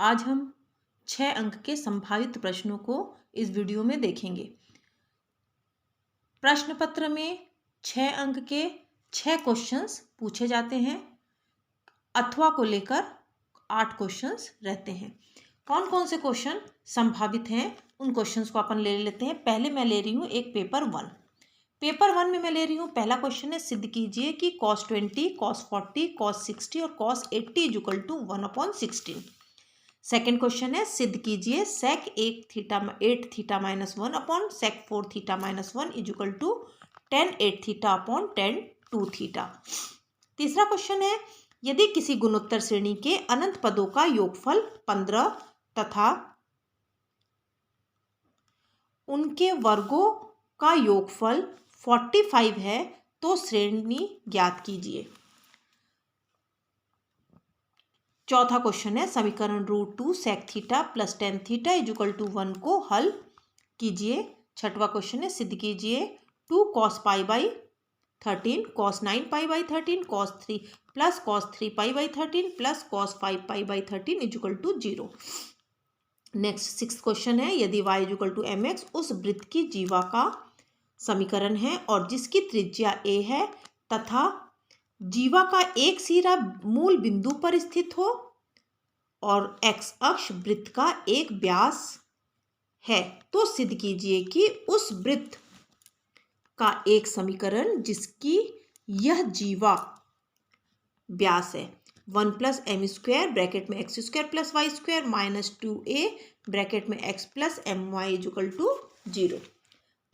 आज हम 6 अंक के संभावित प्रश्नों को इस वीडियो में देखेंगे। प्रश्न पत्र में 6 अंक के 6 क्वेश्चंस पूछे जाते हैं। अथवा को लेकर 8 क्वेश्चंस रहते हैं। कौन कौन से क्वेश्चन संभावित हैं उन क्वेश्चंस को अपन ले लेते हैं। पहले मैं ले रही हूँ एक पेपर 1। पेपर 1 में मैं ले रही हूँ, पहला क्वेश्चन है, सिद्ध कीजिए कि cos 20, cos 40, cos 60 और cos 80 equal to 1/16। Second question है, सिद्ध कीजिए sec 8 theta minus 1 upon sec 4 theta minus 1 equal to tan 8 theta upon tan 2 theta. तीसरा क्वेश्चन है, यदि किसी गुणोत्तर श्रेणी के अनंत पदों का योगफल 15 तथा उनके वर्गों का योगफल 45 है तो श्रेणी ज्ञात कीजिए। चौथा क्वेश्चन है, समीकरण √2 sec theta plus tan theta equal to 1 को हल कीजिए। छठवां क्वेश्चन है, सिद्ध कीजिए 2 cos π/13 cos 9 π/13 cos 3 plus cos 3 π/13 plus cos 5 π/13 equal to 0। Next 6th question है, यदि y इक्वल टू mx उस वृत्त की जीवा का समीकरण है और जिसकी त्रिज्या a है तथा जीवा का एक सिरा मूल बिंदु पर स्थित हो और x अक्ष वृत्त का एक व्यास है, तो सिद्ध कीजिए कि उस वृत्त का एक समीकरण जिसकी यह जीवा व्यास है 1 प्लस एम स्क्वायर ब्रैकेट में x square plus y square minus 2a bracket में x plus m y equal to 0।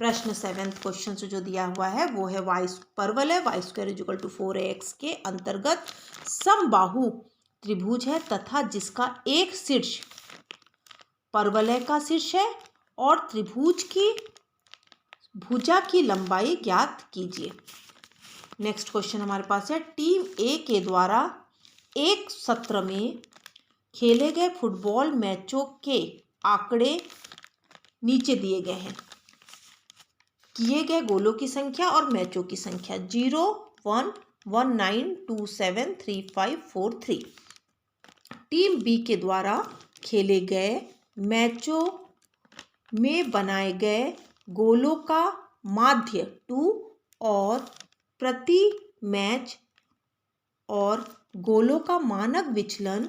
प्रश्न 7th क्वेश्चन से जो दिया हुआ है वो है y परवल है y square equal to 4ax के अंतर्गत समबाहु त्रिभुज है तथा जिसका एक शीर्ष परवलय का शीर्ष है और त्रिभुज की भुजा की लंबाई ज्ञात कीजिए। नेक्स्ट क्वेश्चन हमारे पास है, टीम ए के द्वारा एक सत्र में खेले गए फुटबॉल मैचों के आंकड़े नीचे दिए गए हैं। किए गए गोलों की संख्या और मैचों की संख्या 0, 1, 1, 9, 2, 7, 3, 5, 4, 3। टीम बी के द्वारा खेले गए मैचों में बनाए गए गोलों का माध्य 2 और प्रति मैच और गोलों का मानक विचलन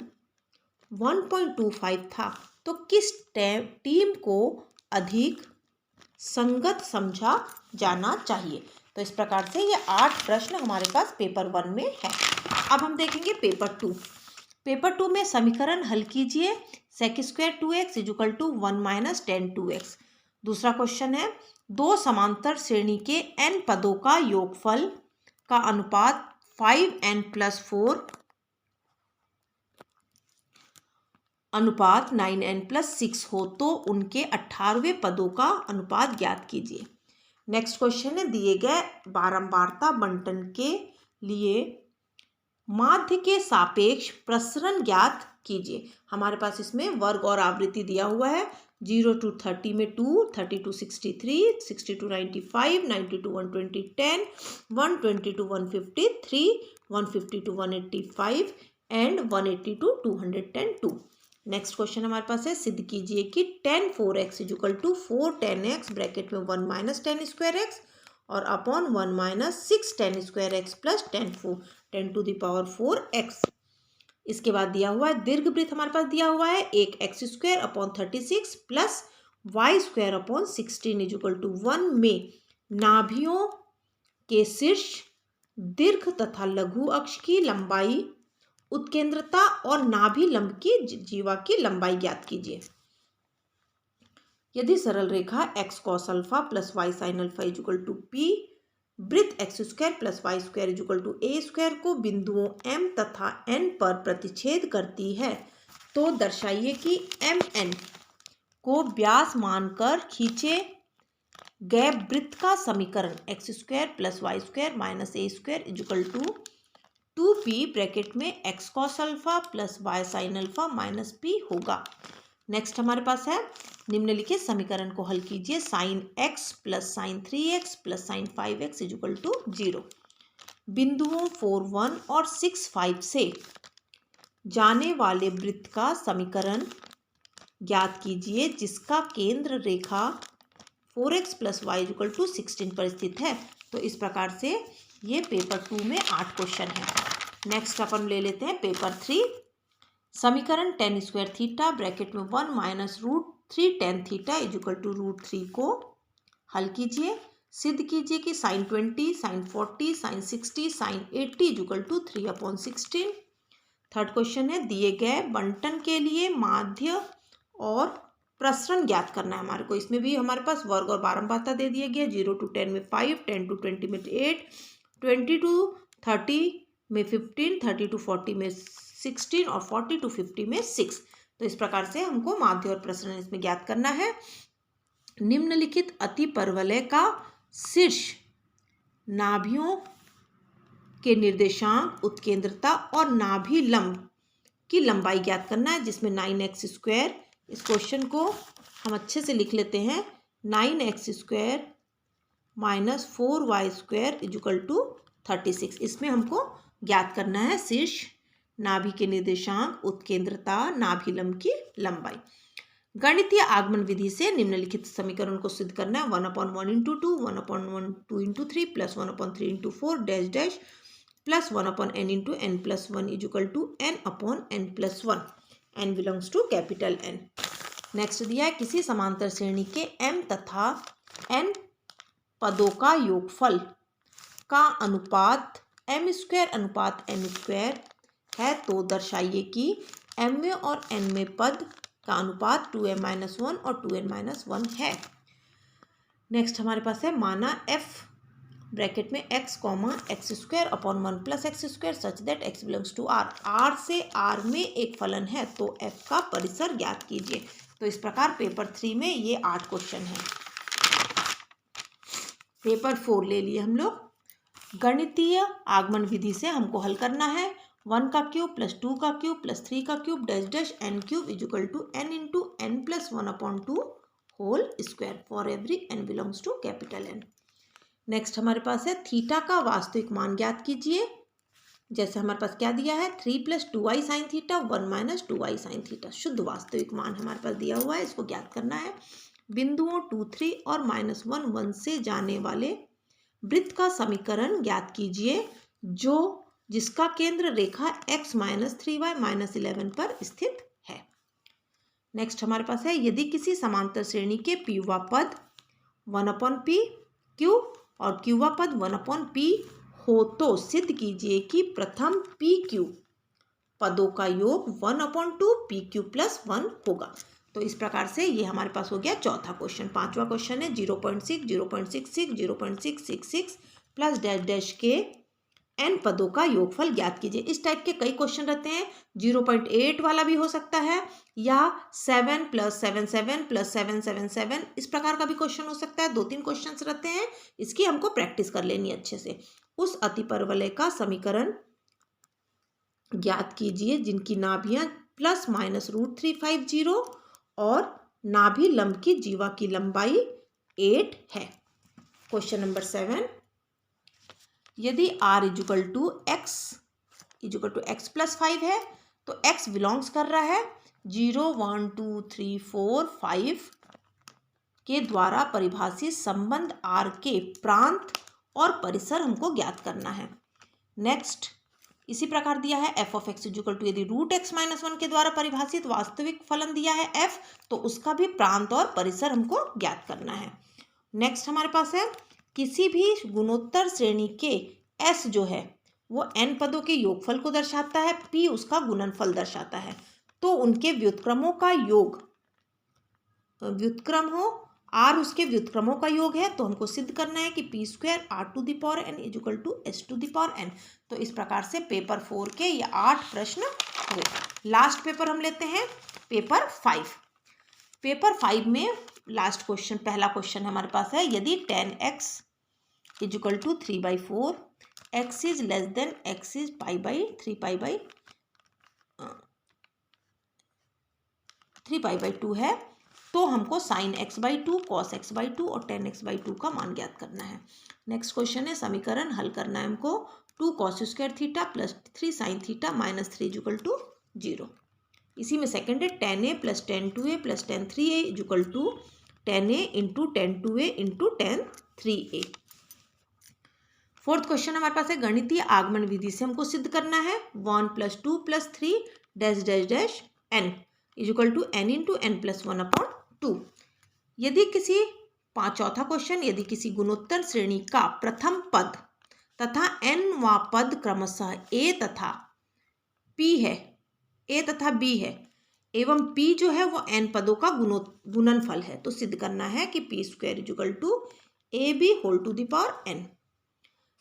1.25 था, तो किस टीम को अधिक संगत समझा जाना चाहिए। तो इस प्रकार से ये 8 प्रश्न हमारे पास पेपर 1 में है। अब हम देखेंगे पेपर 2। पेपर 2 में समीकरण हल कीजिए। sec square 2x equal to 1 minus tan 2x। दूसरा क्वेश्चन है, दो समांतर श्रेणी के n पदों का योगफल का अनुपात 5n+4 अनुपात 9n+6 हो तो उनके 18वें पदों का अनुपात ज्ञात कीजिए। नेक्स्ट क्वेश्चन है, दिए गए बारंबारता बंटन के लिए माध्य के सापेक्ष प्रसरण ज्ञात कीजिए। हमारे पास इसमें वर्ग और आवृत्ति दिया हुआ है। 0 to 30 में 2, 30 to 63, 60 to 95, 90 to 120, 10, 120 to 153, 150 to 185 and 180 to 210 2। Next question हमारे पास है, सिद्ध कीजिए कि tan 4x equal to 4 tan x bracket में 1 माइनस tan स्क्वायर x और upon 1 minus 6 tan square x plus tan to the power 4x। इसके बाद दिया हुआ है दीर्घवृत्त, हमारे पास दिया हुआ है एक x square upon 36 plus y square upon 16 equal to 1 में नाभियों के शीर्ष दीर्घ तथा लघु अक्ष की लंबाई, उत्केंद्रता और नाभि लंब की जीवा की लंबाई ज्ञात कीजिए। यदि सरल रेखा x cos alpha plus y sin alpha equal to p वृत्त x square plus y square equal to a square को बिंदुओं m तथा n पर प्रतिच्छेद करती है, तो दर्शाइए कि mn को व्यास मानकर खींचे गए वृत्त का समीकरण x square plus y square minus a square equal to 2p bracket में x cos alpha plus y sin alpha minus p होगा। नेक्स्ट हमारे पास है, निम्नलिखित समीकरण को हल कीजिए। sin x plus sin 3x plus sin 5x equal to 0। बिंदुओं 4, 1 और 6, 5 से जाने वाले वृत्त का समीकरण ज्ञात कीजिए जिसका केंद्र रेखा 4x + y = 16 पर स्थित है। तो इस प्रकार से ये पेपर 2 में 8 क्वेश्चन है। नेक्स्ट अपन ले लेते हैं पेपर 3। समीकरण tan² थीटा ब्रैकेट में 1 - √3 tan थीटा = √3 को हल कीजिए। सिद्ध कीजिए कि sin 20, sin 40, sin 60, sin 80 = 3/16। Third question है दिए गए बंटन के लिए माध्य और प्रसरण ज्ञात करना है हमारे को। इसमें भी हमारे पास वर्ग और बारंबारता दे दिया गया। 0 to 10 में 5, 10 to 20 में 8, 20 to 30 में 15, 30 to 40 में 16 और 40 to 50 में 6। तो इस प्रकार से हमको माध्य और प्रसरण इसमें ज्ञात करना है। निम्नलिखित अतिपरवलय का शीर्ष नाभियों के निर्देशांक, उत्केंद्रता और नाभि लंब की लंबाई ज्ञात करना है, जिसमें 9x²। इस क्वेश्चन को हम अच्छे से लिख लेते हैं। 9x² - 4y² = 36। इसमें हमको ज्ञात करना है शीर्ष नाभि के निर्देशांक, उत्केंद्रता, नाभि लंब की लंबाई। गणितीय आगमन विधि से निम्नलिखित समीकरण को सिद्ध करना है। 1/1 × 2, 1/1 2 × 3 + 1/3 × 4 dash plus 1/n × n + 1 = n/n+1। n belongs to capital N। Next दिया है किसी समांतर श्रेणी के m तथा n पदों का योगफल का अनुपात m²/n² है, तो दर्शाइए कि mवें और nवें पद का अनुपात 2m-1 और 2n-1 है। नेक्स्ट हमारे पास है माना f ब्रैकेट में x, x²/1 + x² such that x belongs to r। r से r में एक फलन है, तो f का परिसर ज्ञात कीजिए। तो इस प्रकार पेपर 3 में ये 8 क्वेश्चन हैं। पेपर 4 ले लिए हम लोग। गणितीय आगमन विधि से हमको हल करना है। 1³ + 2³ + 3³ dash n³ = n × n + 1/2 whole square for every n belongs to capital N। Next हमारे पास है थीटा का वास्तविक मान ज्ञात कीजिए। जैसे हमारे पास क्या दिया है 3 + 2y sin theta 1 - 2y sin theta शुद्ध वास्तविक मान हमारे पास दिया हुआ है, इसको ज्ञात करना है। बिंदुओं 2, 3 और -1, 1 से जाने वाले वृत्त का समीकरण ज्ञात कीजिए जिसका केंद्र रेखा x - 3y - 11 पर स्थित है। नेक्स्ट हमारे पास है यदि किसी समांतर श्रेणी के pवा पद 1/p और क्यूवा पद 1/p हो तो सिद्ध कीजिए कि प्रथम pq पदों का योग 1/2 pq + 1 होगा। तो इस प्रकार से ये हमारे पास हो गया चौथा क्वेश्चन। पांचवा क्वेश्चन है 0.6, 0.66, 0.666 प्लस डैश के n पदों का योगफल ज्ञात कीजिए। इस टाइप के कई क्वेश्चन रहते हैं। 0.8 वाला भी हो सकता है या 7 + 77 + 777 इस प्रकार का भी क्वेश्चन हो सकता है। 2-3 क्वेश्चंस रहते हैं, इसकी हमको प्रैक्टिस कर लेनी अच्छे से। उस अतिपरवलय का समीकरण ज्ञात कीजिए जिनकी नाभियां ± √350 और नाभि लंब की जीवा की लंबाई 8 है। क्वेश्चन नंबर 7, यदि r = x + 5 है तो x बिलोंग्स कर रहा है 0, 1, 2, 3, 4, 5 के द्वारा परिभाषित संबंध r के प्रांत और परिसर हमको ज्ञात करना है। नेक्स्ट इसी प्रकार दिया है f(x) = यदि √x - 1 के द्वारा परिभाषित वास्तविक फलन दिया है f, तो उसका भी प्रांत और परिसर हमको ज्ञात करना है। नेक्स्ट हमारे पास है किसी भी गुणोत्तर श्रेणी के s जो है वो n पदों के योगफल को दर्शाता है, p उसका गुणनफल दर्शाता है। तो उनके व्युत्क्रमों का योग व्युत्क्रम हो, r उसके व्युत्क्रमों का योग है, तो हमको सिद्ध करना है कि p² r⁴n = s⁴n। तो इस प्रकार से पेपर 4 के ये 8 प्रश्न हुए। लास्ट पेपर हम लेते हैं पेपर 5। पेपर 5 में लास्ट क्वेश्चन पहला क्वेश्चन हमारे पास है यदि tan x = 3/4 x is less than x is π/3π/2 है, तो हमको sin x/2 cos x/2 और tan x/2 का मान ज्ञात करना है। नेक्स्ट क्वेश्चन है समीकरण हल करना है हमको। 2 cos² थीटा + 3 sin थीटा -3 = 0। इसी में सेकंड है 10a plus 10 2a plus 10 3a equal to 10a into 10 2a into 10 3a। Fourth question हमारे पास है गणितीय आगमन विधि से हमको सिद्ध करना है 1 + 2 + 3 dash dash dash n equal to n into n + 1/2। यदि किसी चौथा क्वेश्चन, यदि किसी गुणोत्तर श्रेणी का प्रथम पद तथा nवां पद क्रमशः a तथा b है एवं p जो है वो n पदों का गुणनफल है, तो सिद्ध करना है कि p² equal to ab⁴n।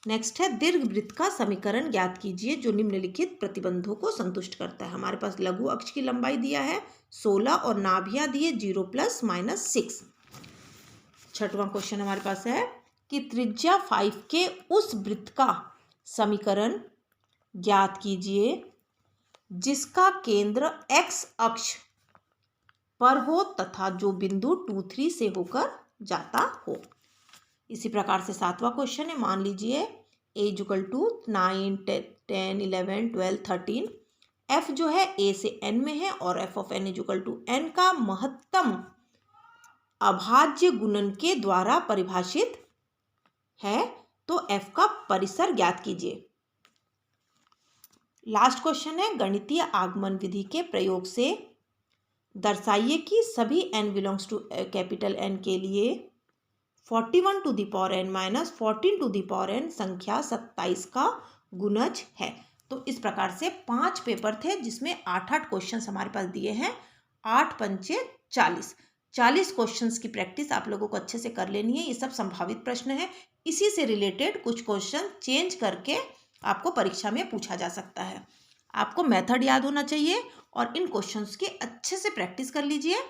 Next है दीर्घ वृत्त का समीकरण ज्ञात कीजिए जो निम्नलिखित प्रतिबंधों को संतुष्ट करता है। हमारे पास लघु अक्ष की लंबाई दिया है 16 और नाभियां दिए 0 ± 6। छठवां क्वेश्चन हमारे पास है कि त्रिज्या 5 के उस वृत्त का समीकरण ज्ञात कीजिए जिसका केंद्र x अक्ष पर हो तथा जो बिंदु 2 3 से होकर जाता हो। इसी प्रकार से सातवां क्वेश्चन है, मान लीजिए a इक्वल टू 9 10 11 12 13, f जो है a से n में है और f of n equal to n का महत्तम अभाज्य गुणन के द्वारा परिभाषित है, तो f का परिसर ज्ञात कीजिए। लास्ट क्वेश्चन है गणितीय आगमन विधि के प्रयोग से दर्शाइए कि सभी n belongs to capital N के लिए 41 to the power n minus 14 to the power n संख्या 27 का गुणज है। तो इस प्रकार से 5 पेपर थे जिसमें 8-8 क्वेश्चंस हमारे पास दिए हैं। 8 पंचे 40 क्वेश्चंस की प्रैक्टिस आप लोगों को अच्छे से कर लेनी है। ये सब संभावित प्रश्न है, इसी से रिलेटेड कुछ क्वेश्चन चेंज करके आपको परीक्षा में पूछा जा सकता है। आपको मेथड याद होना चाहिए और इन क्वेश्चंस की अच्छे से प्रैक्टिस कर लीजिए।